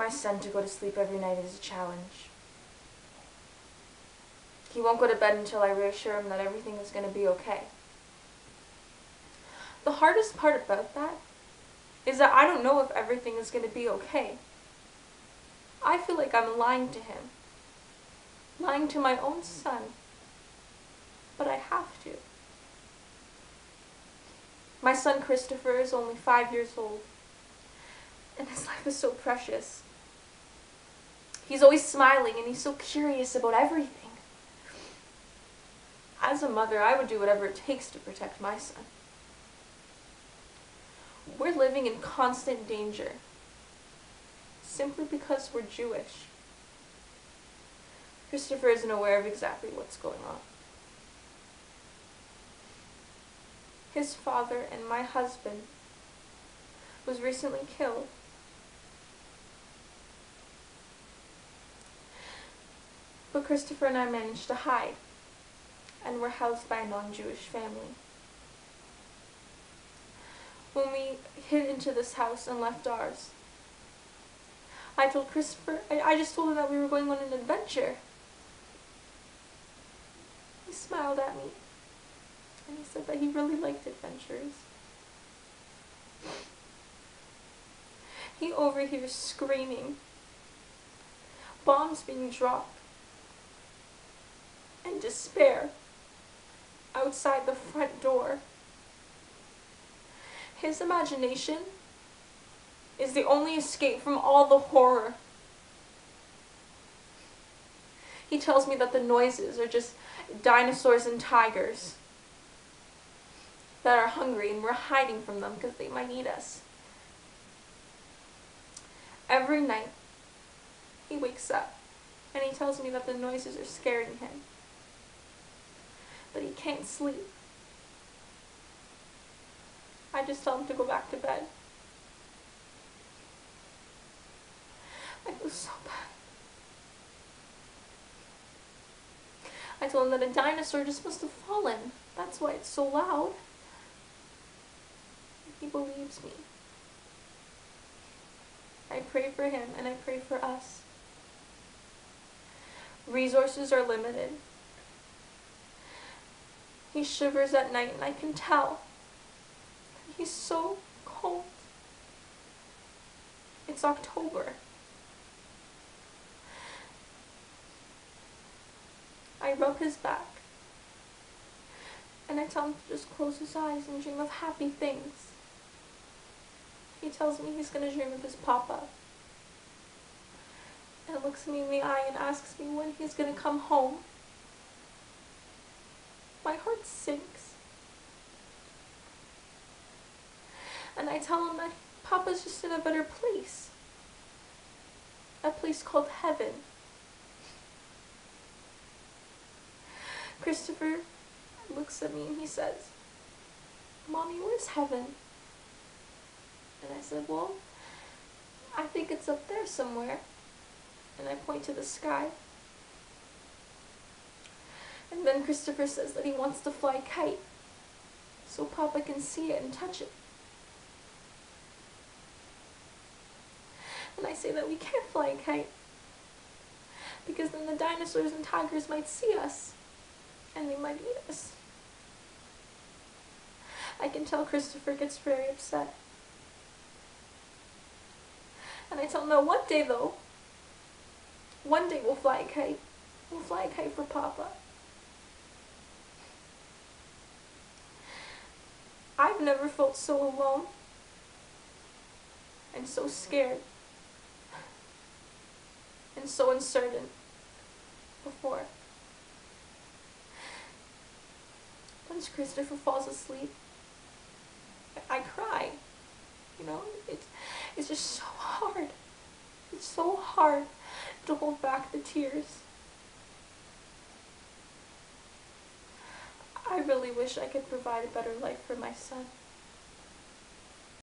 my son to go to sleep every night is a challenge. He won't go to bed until I reassure him that everything is going to be okay. The hardest part about that is that I don't know if everything is going to be okay. I feel like I'm lying to him. Lying to my own son. But I have to. My son Christopher is only 5 years old. And his life is so precious. He's always smiling and he's so curious about everything. As a mother, I would do whatever it takes to protect my son. We're living in constant danger. Simply because we're Jewish. Christopher isn't aware of exactly what's going on. His father and my husband was recently killed. But Christopher and I managed to hide, and were housed by a non-Jewish family. When we hid into this house and left ours, I told Christopher, I just told him that we were going on an adventure. He smiled at me, and he said that he really liked adventures. He overhears screaming, bombs being dropped, and despair outside the front door. His imagination is the only escape from all the horror. He tells me that the noises are just dinosaurs and tigers that are hungry and we're hiding from them because they might eat us. Every night he wakes up and he tells me that the noises are scaring him, but he can't sleep. I just tell him to go back to bed. I feel so bad. I told him that a dinosaur just must have fallen. That's why it's so loud. He believes me. I pray for him and I pray for us. Resources are limited. He shivers at night and I can tell. He's so cold. It's October. I rub his back. And I tell him to just close his eyes and dream of happy things. He tells me he's going to dream of his papa. And looks me in the eye and asks me when he's going to come home. My heart sinks. And I tell him that Papa's just in a better place. A place called heaven. Christopher looks at me and he says, "Mommy, where's heaven?" And I said, "Well, I think it's up there somewhere." And I point to the sky. And then Christopher says that he wants to fly a kite so Papa can see it and touch it. And I say that we can't fly a kite because then the dinosaurs and tigers might see us and they might eat us. I can tell Christopher gets very upset. And I tell him, no, one day though, one day we'll fly a kite. We'll fly a kite for Papa. I've never felt so alone and so scared and so uncertain before. Once Christopher falls asleep, I cry. You know, it's just so hard. It's so hard to hold back the tears. I really wish I could provide a better life for my son.